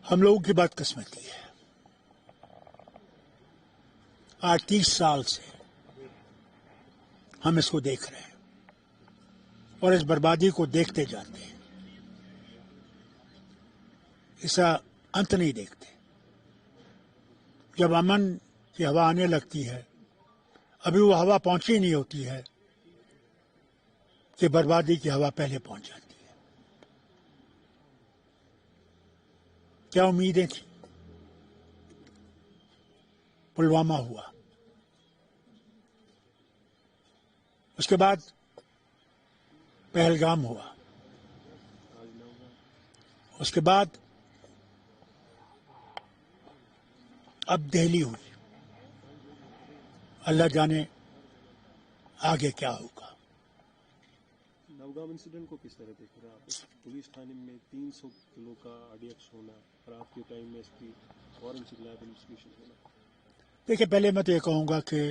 ہم لوگوں کی بدقسمتی ہے، آج 30 سال سے ہم اس کو دیکھ رہے ہیں اور اس بربادی کو دیکھتے جاتے ہیں، اس کا انت نہیں دیکھتے۔ جب امن کی ہوا آنے لگتی ہے، ابھی وہ ہوا پہنچی نہیں ہوتی ہے کہ بربادی کی ہوا پہلے پہنچ جاتی ہے۔ کیا امیدیں تھیں؟ پلوامہ ہوا، اس کے بعد پہلگام ہوا، اس کے بعد اب دہلی ہوئی۔ اللہ جانے آگے کیا ہوگا۔ نوگام انسیڈنٹ کو کس طرح دیکھ رہے ہیں آپ؟ پولیس تھانے میں 300 کلو کا RDX ہونا اور آپ کے ٹائم میں اس کی فورنسک لیب انویسٹیگیشن ہونا۔ دیکھیں، پہلے میں تو یہ کہوں گا کہ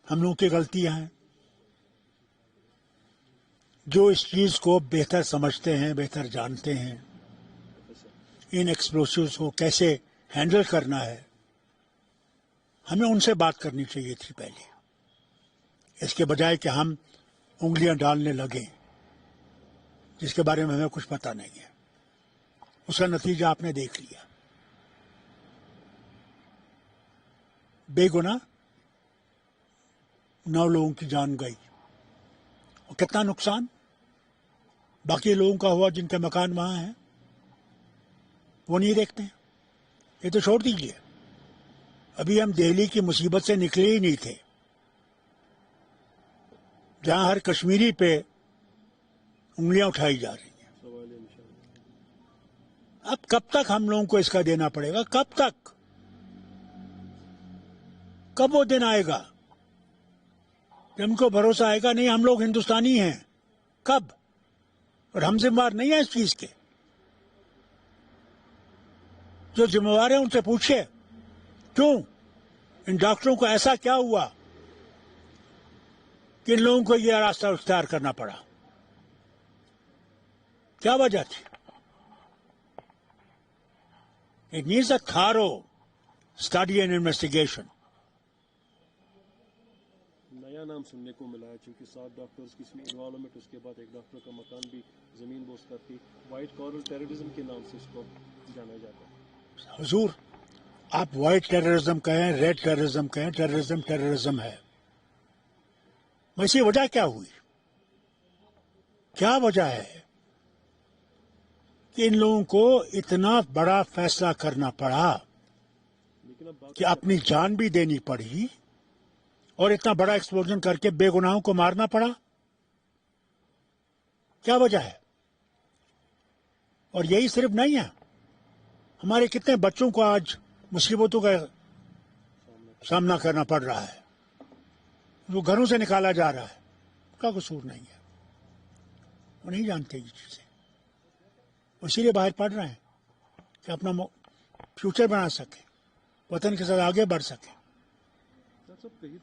ہم لوگوں کی غلطیاں ہیں۔ جو اس چیز کو بہتر سمجھتے ہیں، بہتر جانتے ہیں، ان ایکسپلوسیوز کو کیسے ہینڈل کرنا ہے، ہمیں ان سے بات کرنی چاہیے تھی پہلے، اس کے بجائے کہ ہم انگلیاں ڈالنے لگیں جس کے بارے میں ہمیں کچھ پتہ نہیں ہے۔ اس کا نتیجہ آپ نے دیکھ لیا، بے گناہ 9 لوگوں کی جان گئی، اور کتنا نقصان باقی لوگوں کا ہوا جن کے مکان وہاں ہیں، وہ نہیں دیکھتے ہیں۔ یہ تو چھوڑ دیجئے، ابھی ہم دہلی کی مصیبت سے نکلے ہی نہیں تھے، جہاں ہر کشمیری پہ انگلیاں اٹھائی جا رہی ہیں۔ سوال نشان۔ اب کب تک ہم لوگوں کو اس کا دینا پڑے گا؟ کب تک؟ کب وہ دن آئے گا کہ ہم کو بھروسہ آئے گا نہیں ہم لوگ ہندوستانی ہیں؟ کب؟ اور ہم ذمہ دار نہیں ہیں اس چیز کے۔ جو ذمہ دار ہیں ان سے پوچھے کیوں ان ڈاکٹروں کو ایسا کیا ہوا کہ ان لوگوں کو یہ راستہ اختیار کرنا پڑا؟ کیا وجہ تھی؟ It needs a thorough study and investigation. نیا نام سننے کو ملا ہے چونکہ 7 ڈاکٹرز کی اس میں انوالومنٹ، اس کے بعد ایک ڈاکٹر کا مکان بھی زمین بوس کرتی، وائٹ کالر ٹیررزم کے نام سے اس کو جانا جاتا ہے۔ حضور، آپ وائٹ ٹیررزم کہیں، ریڈ ٹیررزم کہیں، ٹیررزم ٹیررزم ہے۔ ویسے وجہ کیا ہوئی؟ کیا وجہ ہے کہ ان لوگوں کو اتنا بڑا فیصلہ کرنا پڑا لیکن اب کہ اپنی جان بھی دینی پڑی اور اتنا بڑا ایکسپلوژن کر کے بے گناہوں کو مارنا پڑا؟ کیا وجہ ہے؟ اور یہی صرف نہیں ہے، ہمارے کتنے بچوں کو آج مصیبتوں کا سامنا کرنا پڑ رہا ہے، وہ گھروں سے نکالا جا رہا ہے، ان کا قصور نہیں ہے، وہ نہیں جانتے یہ چیزیں، وہ اسی لیے باہر پڑھ رہے ہیں کہ اپنا فیوچر بنا سکیں، وطن کے ساتھ آگے بڑھ سکیں۔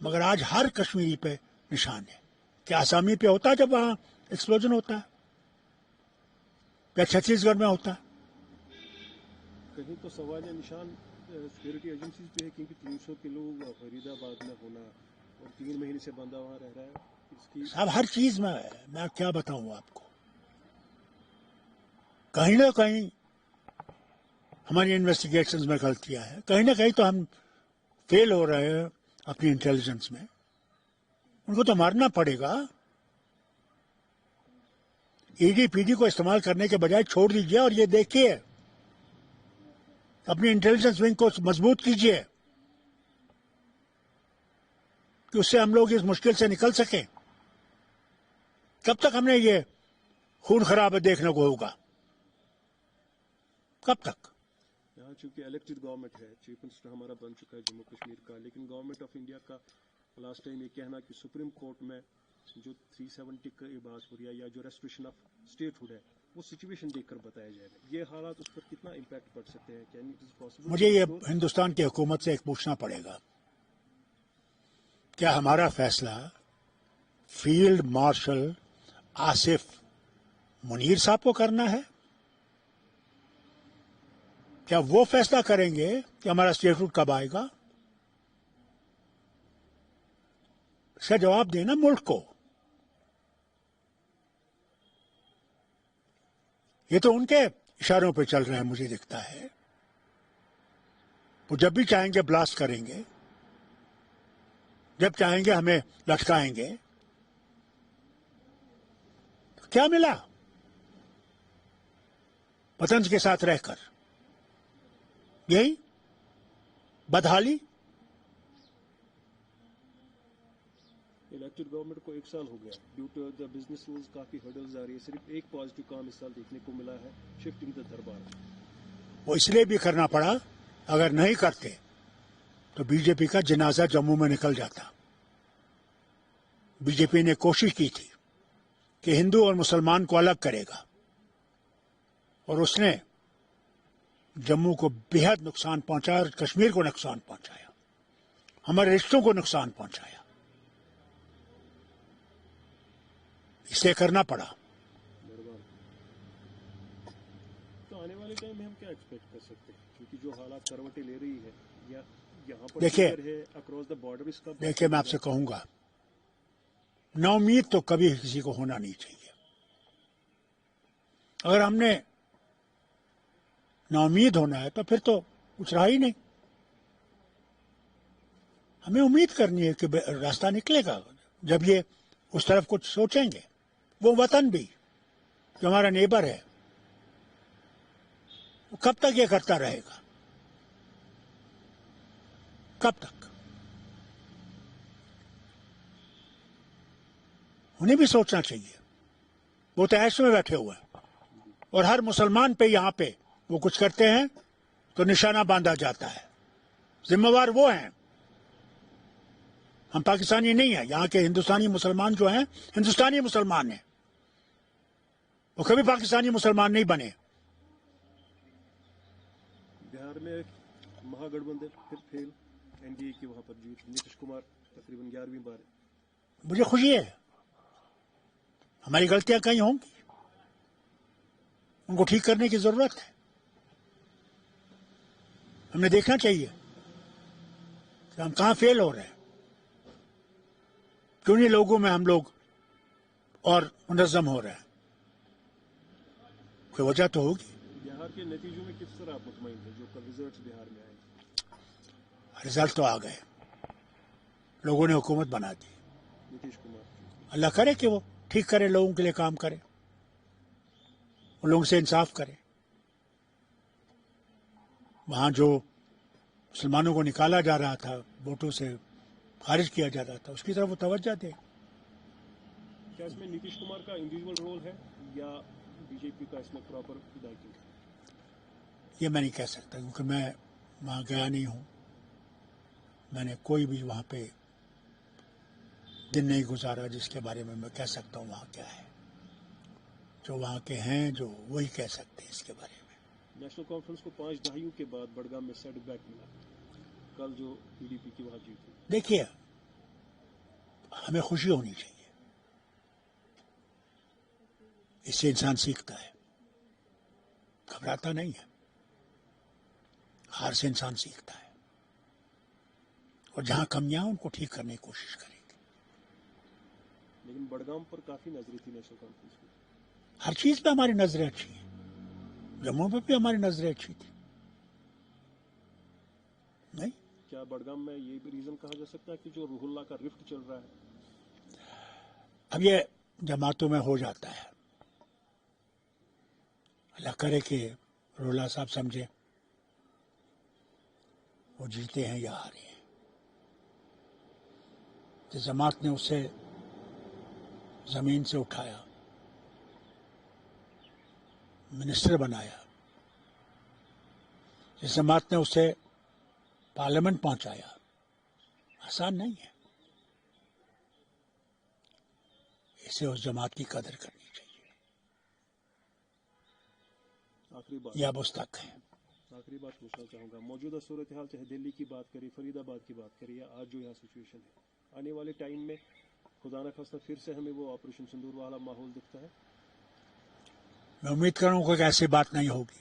مگر آج ہر کشمیری پہ نشان ہے کہ آسامی پہ ہوتا ہے جب وہاں ایکسپلوژن ہوتا ہے، یا چھتیس گڑھ میں ہوتا ہے۔ کہیں تو سوال نشان سیکورٹی ایجنسیز پہ ہے، کیونکہ 300 کلو فرید آباد میں ہونا اور 3 مہینے سے بندہ وہاں رہ رہا ہے، اس کی صاحب ہر چیز میں کیا بتاؤں آپ کو، کہیں نہ کہیں ہماری انویسٹیگیشنز میں غلطیاں ہیں، کہیں نہ کہیں تو ہم فیل ہو رہے ہیں اپنی انٹیلیجنس میں، ان کو تو مارنا پڑے گا۔ ED کو استعمال کرنے کے بجائے چھوڑ دیجئے اور یہ دیکھیے، اپنی انٹیلیجنس ونگ کو مضبوط کیجئے کہ اس سے ہم لوگ اس مشکل سے نکل سکیں۔ کب تک ہم نے یہ خون خراب دیکھنے کو ہوگا؟ کب تک؟ یہاں چونکہ الیکٹڈ گورنمنٹ ہے، چیف منسٹر ہمارا بن چکا ہے جموں کشمیر کا، لیکن گورنمنٹ آف انڈیا کا لاسٹ ٹائم یہ کہنا کہ سپریم کورٹ میں جو 370 کی بات ہو رہی ہے یا جو ریسٹریکشن آف اسٹیٹ ہوڈ ہے وہ سچویشن دیکھ کر بتایا جائے گا، یہ حالات اس پر کتنا امپیکٹ پڑ سکتے ہیں؟ Can it is possible? مجھے یہ ہندوستان کی حکومت سے ایک پوچھنا پڑے گا، کیا ہمارا فیصلہ فیلڈ مارشل آصف منیر صاحب کو کرنا ہے؟ کیا وہ فیصلہ کریں گے کہ ہمارا اسٹیٹوٹ کب آئے گا؟ اس کا جواب دینا ملک کو. یہ تو ان کے اشاروں پہ چل رہے ہیں مجھے دکھتا ہے. وہ جب بھی چاہیں گے بلاسٹ کریں گے، جب چاہیں گے ہمیں لٹکائیں گے. کیا ملا وطن کے ساتھ رہ کر؟ یہی بدحالی. الیکٹڈ گورنمنٹ کو 1 سال ہو گیا. Due to the business rules کافی ہرڈلز آ رہی ہے. صرف ایک پازیٹیو کام اس سال دیکھنے کو ملا ہے، شفٹنگ دا دربار. وہ اس لیے بھی کرنا پڑا، اگر نہیں کرتے تو بی جے پی کا جنازہ جموں میں نکل جاتا. بی جے پی نے کوشش کی تھی کہ ہندو اور مسلمان کو الگ کرے گا، اور اس نے جموں کو بےحد نقصان پہنچایا اور کشمیر کو نقصان پہنچایا، ہمارے رشتوں کو نقصان پہنچایا. اس لیے کرنا پڑا. تو آنے والے ٹائم میں ہم کیا ایکسپیکٹ کر سکتے ہیں؟ کیونکہ جو حالات کروٹیں لے رہی ہے یا یہاں پر دیکھیے ہے اکراس دا بارڈر، اس کا دیکھیے میں آپ سے کہوں گا، نا امید تو کبھی کسی کو ہونا نہیں چاہیے. اگر ہم نے نا امید ہونا ہے تو پھر تو کچھ رہا ہی نہیں. ہمیں امید کرنی ہے کہ راستہ نکلے گا جب یہ اس طرف کچھ سوچیں گے. وہ وطن بھی جو ہمارا نیبر ہے، وہ کب تک یہ کرتا رہے گا؟ کب تک؟ انہیں بھی سوچنا چاہیے. وہ تو ایسے میں بیٹھے ہوئے ہیں، اور ہر مسلمان پہ یہاں پہ وہ کچھ کرتے ہیں تو نشانہ باندھا جاتا ہے. ذمہ وار وہ ہیں، ہم پاکستانی نہیں ہیں. یہاں کے ہندوستانی مسلمان جو ہیں ہندوستانی مسلمان ہیں، وہ کبھی پاکستانی مسلمان نہیں بنے. بہار میں مہا گٹھ بندھن پھر فیل، این ڈی اے کی وہاں پر جیت. نیتیش کمار تقریباً 11ویں بار. مجھے خوشی ہے. ہماری غلطیاں کہیں ہوں گی، ان کو ٹھیک کرنے کی ضرورت ہے. ہمیں دیکھنا چاہیے کہ ہم کہاں فیل ہو رہے ہیں. کیوں نہیں لوگوں میں ہم لوگ اور منظم ہو رہے ہیں؟ کوئی وجہ تو ہوگی. بہار کے نتیجوں میں کس طرح آپ مطمئن ہیں جو کل ریزلٹس بہار میں آئے؟ رزلٹ تو آ گئے، لوگوں نے حکومت بنا دی. نیتیش کمار اللہ کرے کہ وہ ٹھیک کرے، لوگوں کے لیے کام کرے، ان لوگوں سے انصاف کرے. وہاں جو مسلمانوں کو نکالا جا رہا تھا، ووٹوں سے خارج کیا جا رہا تھا، اس کی طرف وہ توجہ دے. کیا اس میں نیتیش کمار کا انڈیویجول رول ہے یا بی جے پی کا اس میں پراپر ہدایتی ہے؟ یہ میں نہیں کہہ سکتا، کیونکہ میں وہاں گیا نہیں ہوں. میں نے کوئی بھی وہاں پہ دن نہیں گزارا جس کے بارے میں کہہ سکتا ہوں وہاں کیا ہے. جو وہاں کے ہیں جو وہی کہہ سکتے ہیں اس کے بارے میں. نیشنل کانفرنس کو 5 دہائیوں کے بعد بڑگام میں سیٹ بیک ملا. کل جو پی ڈی پی کی وہاں جیت ہوئی. دیکھیے، ہمیں خوشی ہونی چاہیے، اس سے انسان سیکھتا ہے، گھبراتا نہیں ہے. ہار سے انسان سیکھتا ہے، اور جہاں کمیاں ان کو ٹھیک کرنے کی کوشش کریں گے. لیکن بڑگام پر کافی نظری تھی نیشنل کانفرنس میں. ہر چیز پہ ہماری نظریں اچھی ہیں. جموں پہ بھی ہماری نظریں اچھی تھی. نہیں، کیا بڑگام میں یہ بھی ریزن کہا جا سکتا ہے کہ جو روح اللہ کا رفٹ چل رہا ہے؟ اب یہ جماعتوں میں ہو جاتا ہے. اللہ کرے کہ رولا صاحب سمجھے وہ جیتے ہیں یا ہارے ہیں. جس جماعت نے اسے زمین سے اٹھایا، منسٹر بنایا، جس جماعت نے اسے پارلیمنٹ پہنچایا، آسان نہیں ہے. اسے اس جماعت کی قدر کرنی چاہیے. آخری بات یہ اب اس تک ہے. آخری بات پوچھنا چاہوں گا، موجودہ صورتحال چاہے دلی کی بات کریں، فرید آباد کی بات کریں، یا آج جو یہاں سچویشن ہے، آنے والے ٹائم میں خدا نہ خواستہ پھر سے ہمیں وہ آپریشن سندور والا ماحول دکھتا ہے؟ میں امید کروں گا کہ ایسی بات نہیں ہوگی.